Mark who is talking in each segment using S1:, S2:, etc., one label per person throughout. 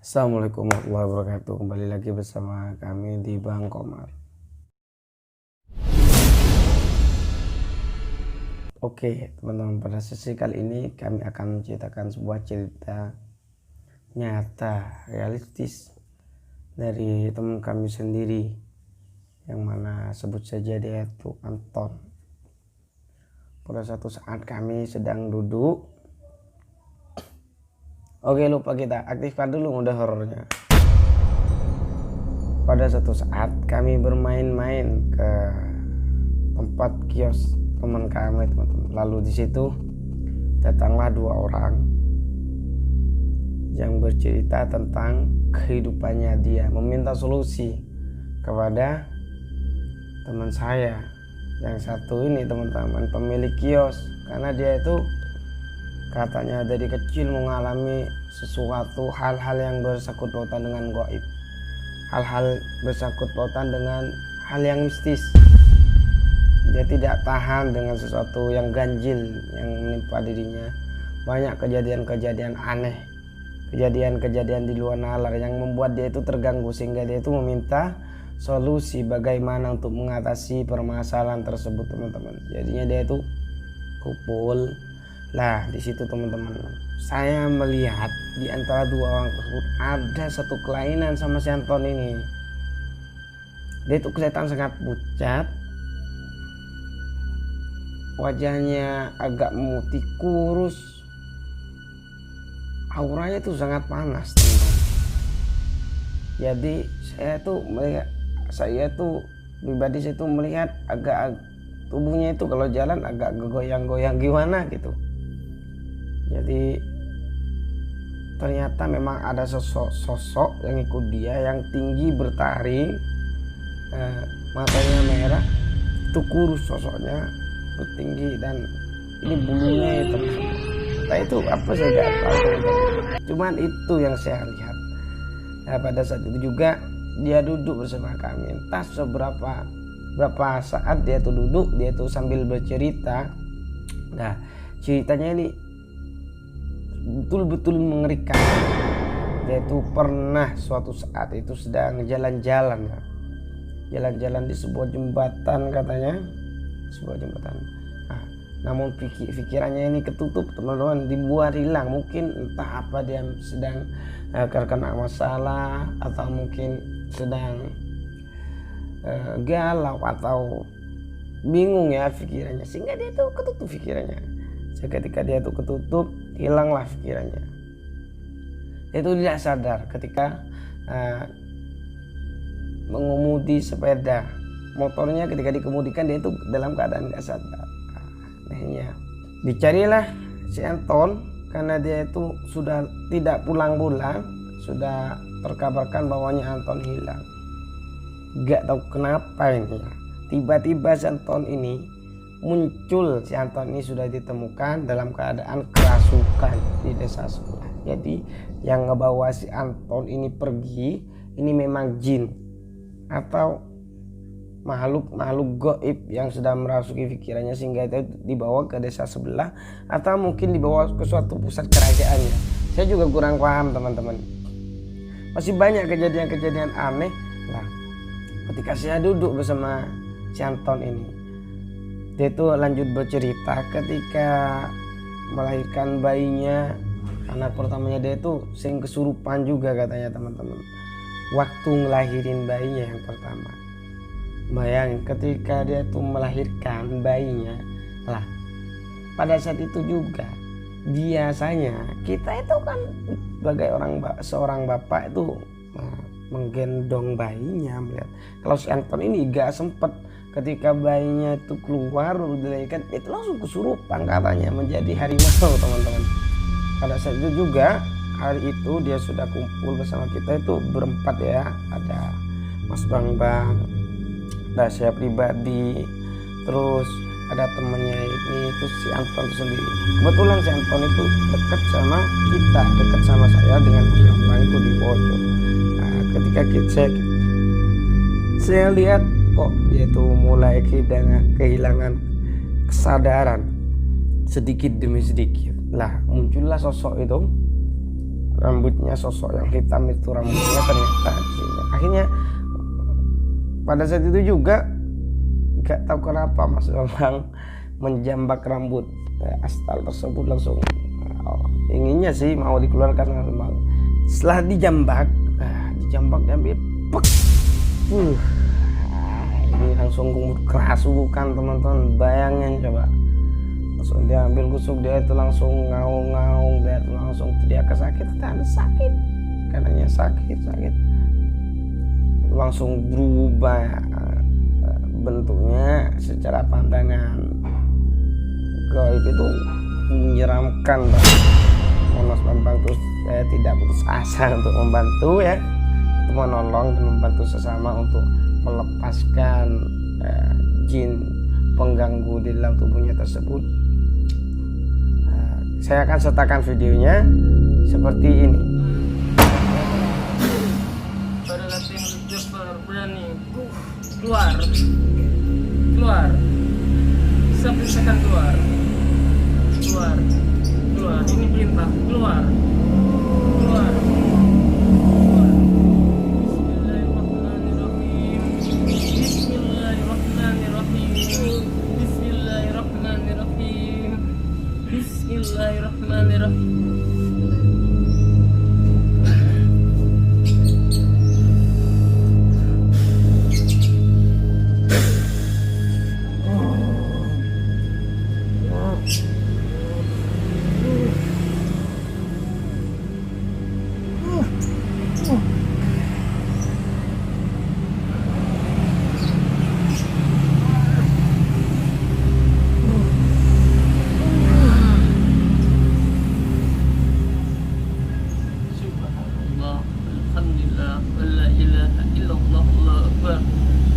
S1: Assalamualaikum warahmatullahi wabarakatuh. Kembali lagi bersama kami di Bang Komar. Oke teman-teman, pada sesi kali ini kami akan menceritakan sebuah cerita nyata, realistis dari teman kami sendiri, yang mana sebut saja dia itu Anton. Pada satu saat kami sedang duduk. Oke, lupa kita aktifkan dulu mode horornya. Pada satu saat kami bermain-main ke tempat kios teman kami, teman-teman. Lalu di situ datanglah dua orang yang bercerita tentang kehidupannya. Dia meminta solusi kepada teman saya yang satu ini, teman-teman, pemilik kios, karena dia itu katanya dari kecil mengalami sesuatu hal-hal yang bersangkut pautan dengan gaib, hal-hal bersangkut pautan dengan hal yang mistis. Dia tidak tahan dengan sesuatu yang ganjil yang menimpa dirinya. Banyak kejadian-kejadian aneh, kejadian-kejadian di luar nalar yang membuat dia itu terganggu, sehingga dia itu meminta solusi bagaimana untuk mengatasi permasalahan tersebut, teman-teman. Jadinya dia itu kumpul. Nah, di situ teman-teman, saya melihat di antara dua orang tersebut ada satu kelainan sama si Anton ini. Dia itu kelihatan sangat pucat, wajahnya agak memutih, kurus, auranya itu sangat panas, teman-teman. Jadi saya tuh pribadi saya tuh melihat agak tubuhnya itu kalau jalan agak goyang-goyang gimana gitu. Jadi ternyata memang ada sosok yang ikut dia, yang tinggi, bertaring, matanya merah, itu kurus sosoknya, bertinggi, dan ini bulunya hitam. Nah, itu apa saya nggak tahu, teman-teman. Cuman itu yang saya lihat. Nah, pada saat itu juga dia duduk bersama kami. Entah berapa saat dia tuh duduk, dia tuh sambil bercerita. Nah, ceritanya ini betul-betul mengerikan. Dia itu pernah suatu saat itu sedang jalan-jalan di sebuah jembatan, katanya sebuah jembatan. Nah, namun pikirannya ini ketutup, teman-teman, dibuat hilang. Mungkin entah apa, dia sedang terkena masalah, atau mungkin sedang galau atau bingung ya pikirannya, sehingga dia itu ketutup pikirannya. Ketika dia itu ketutup, hilanglah pikirannya. Dia itu tidak sadar ketika mengemudi sepeda motornya. Ketika dikemudikan, dia itu dalam keadaan tidak sadar. Akhirnya dicarilah si Anton, karena dia itu sudah tidak pulang-pulang. Sudah terkabarkan bahwanya Anton hilang. Gak tahu kenapa ini ya, tiba-tiba si Anton ini muncul. Si Anton ini sudah ditemukan dalam keadaan kerasukan di desa sebelah. Jadi yang ngebawa si Anton ini pergi ini memang jin atau makhluk gaib yang sudah merasuki pikirannya, sehingga itu dibawa ke desa sebelah, atau mungkin dibawa ke suatu pusat kerajaannya. Saya juga kurang paham, teman-teman. Masih banyak kejadian-kejadian aneh. Nah, ketika saya duduk bersama si Anton ini, dia itu lanjut bercerita ketika melahirkan bayinya, anak pertamanya. Dia itu sering kesurupan juga, katanya, teman-teman, waktu ngelahirin bayinya yang pertama. Bayangin ketika dia itu melahirkan bayinya. Lah, pada saat itu juga biasanya kita itu kan sebagai seorang bapak itu menggendong bayinya, melihat. Kalau si Anton ini gak sempet. Ketika bayinya itu keluar dilahirkan, itu langsung kesurupan, katanya menjadi harimau, teman-teman. Pada saat itu juga, hari itu dia sudah kumpul bersama kita itu berempat ya. Ada Mas Bang, ada saya pribadi, terus ada temennya ini, itu si Anton itu sendiri. Kebetulan si Anton itu dekat sama kita, dekat sama saya dengan Mas Bang itu di pojok. Nah, ketika saya lihat kok dia itu mulai kehilangan kesadaran sedikit demi sedikit. Lah, muncullah sosok itu rambutnya, sosok yang hitam itu rambutnya ternyata akhirnya pada saat itu juga gak tahu kenapa Mas Bambang menjambak rambut Astal tersebut, langsung inginnya sih mau dikeluarkan Mas Bambang. Setelah dijambak diambil pek. Ini langsung kerasukan teman-teman, bayangin coba. Langsung diambil gusuk, dia itu langsung ngaung-ngaung, dia itu langsung teriak kesakitan, sakit, kanannya sakit, langsung berubah bentuknya secara pandangan gaib itu menyeramkan banget. Mas Bambang terus saya tidak putus asa untuk membantu ya, untuk menolong dan membantu sesama untuk melepaskan jin pengganggu di dalam tubuhnya tersebut. Saya akan sertakan videonya seperti ini.
S2: Pada latihan Jafar berani keluar, sampai sekan keluar. Ini perintah, keluar. Bismillahirrahmanirrahim.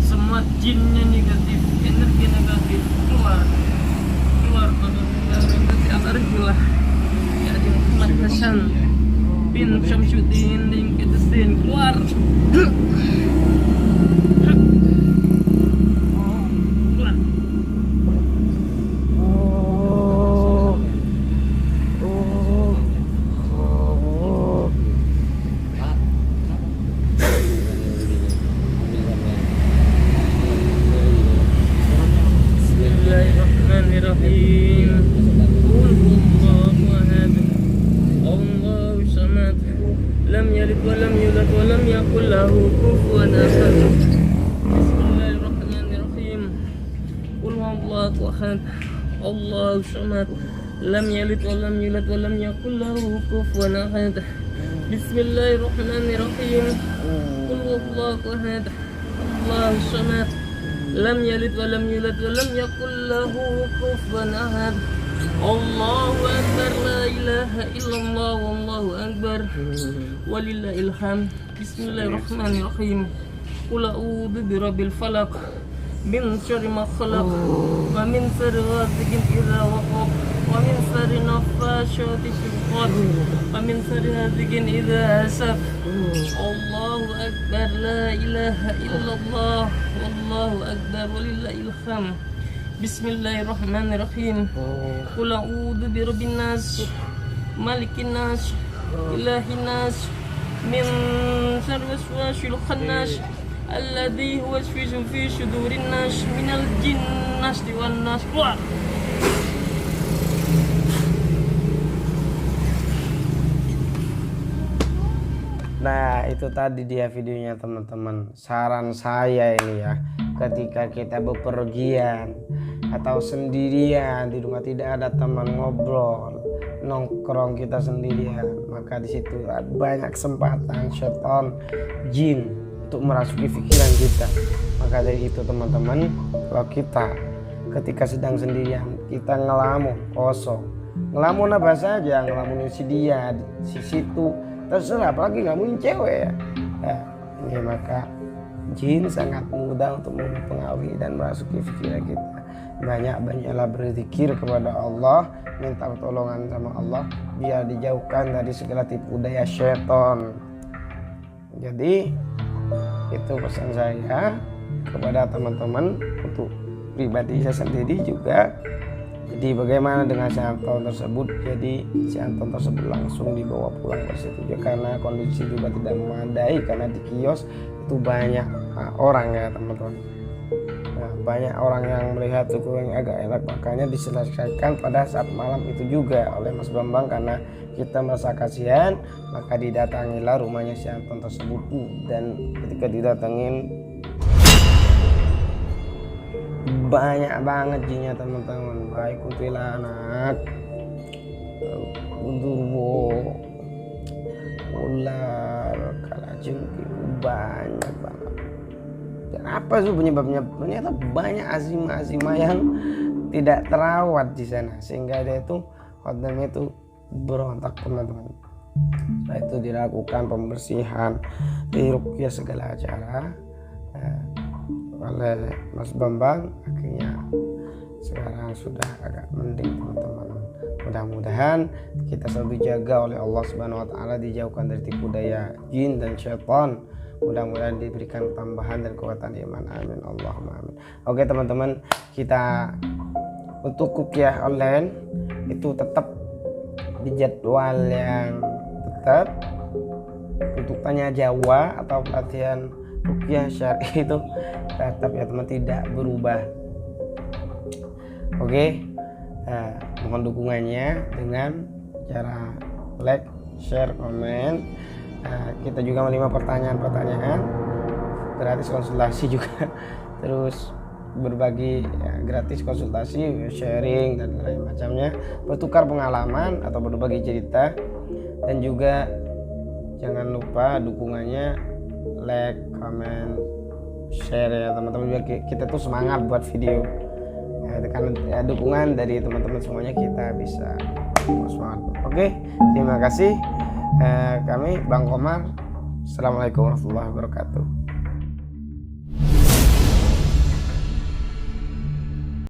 S2: Semua jinnya negatif, energi negatif keluar dari antaranya jadi Muhammad Hasan bin Syamsuddin bin Kedestin keluar. Bismillahirrahmanirrahim. Qul huwallahu ahad. Allahu samad. Lam yalid wa lam yulad wa lam yakul lahu kufuwan ahad. Bismillahirrahmanirrahim. Qul huwallahu ahad. Allahu samad. Lam yalid wa lam yulad wa lam yakul lahu kufuwan ahad. Bismillahirrahmanirrahim. Qul huwallahu ahad. Allahu samad. Lam yalid wa lam yulad wa lam yakul lahu kufuwan ahad. Allahu akbar, la ilaha illallah, wallahu akbar, walillahil hamd. Bismillahirrahmanirrahim. Qul a'udzu birabbil falaq, min syarri ma khalaq, wa min syarri ghasiqin idza waqab, wa min syarri naffasati fil 'uqad, wa min syarri hasidin idza hasad. Allahu akbar, la ilaha illallah, wallahu akbar, walillahil hamd. Bismillahirrahmanirrahim. Qul a'udzu birabbin nas, malikin nas, ilahin nas, min syarri waswasil khannas, alladzi yuwaswisu fi sudurin nas, minal jinnati wan nas. Keluar.
S1: Nah, itu tadi dia videonya teman-teman. Saran saya ini ya, ketika kita bepergian atau sendirian di rumah, tidak ada teman ngobrol, nongkrong kita sendirian, maka di situ ada banyak kesempatan setan jin untuk merasuki pikiran kita. Maka dari itu teman-teman, kalau kita ketika sedang sendirian, kita ngelamun kosong, ngelamun apa saja, ngelamunin si dia, si situ, terserah, apalagi ngelamunin cewek ya, ini maka jin sangat mudah untuk mempengaruhi dan merasuki pikiran kita. Banyak-banyaklah berzikir kepada Allah, minta pertolongan sama Allah biar dijauhkan dari segala tipu daya syaitan. Jadi itu pesan saya kepada teman-teman, untuk pribadi saya sendiri juga Jadi bagaimana dengan si Anton tersebut? Jadi si Anton tersebut langsung dibawa pulang bersetuju karena kondisi juga tidak memadai, karena di kios itu banyak orang ya teman-teman. Nah, banyak orang yang melihat suku yang agak enak, makanya diselesaikan pada saat malam itu juga oleh Mas Bambang. Karena kita merasa kasihan, maka didatangilah rumahnya si Anton tersebut. Dan ketika didatengin, banyak banget jinnya teman-teman, baik kuntilanak, gundurwo, ular, kalajengking, banyak banget. Dan apa sih penyebabnya? Ternyata banyak azimah-azimah yang tidak terawat di sana, sehingga dia itu khodamnya itu berontak teman-teman. Setelah itu dilakukan pembersihan, diruqyah segala cara oleh Mas Bambang. Akhirnya sekarang sudah agak mending teman-teman. Mudah-mudahan kita selalu dijaga oleh Allah Subhanahu wa taala, dijauhkan dari tipu daya jin dan syaitan. Mudah-mudahan diberikan tambahan dan kekuatan iman. Amin Allahumma amin. Oke teman-teman, kita untuk ruqyah online itu tetap di jadwal yang tetap. Untuk tanya Jawa atau pelatihan ruqyah syar'i itu tetap ya teman, tidak berubah. Oke, mohon dukungannya dengan cara like, share, komen. Kita juga menerima pertanyaan-pertanyaan, gratis konsultasi juga, terus berbagi gratis konsultasi, sharing dan lain macamnya, bertukar pengalaman atau berbagi cerita. Dan juga jangan lupa dukungannya, like, comment, share ya teman-teman. Biar kita tuh semangat buat video karena dukungan dari teman-teman semuanya kita bisa semangat. Oke, terima kasih. Kami Bang Komar. Assalamualaikum warahmatullahi wabarakatuh.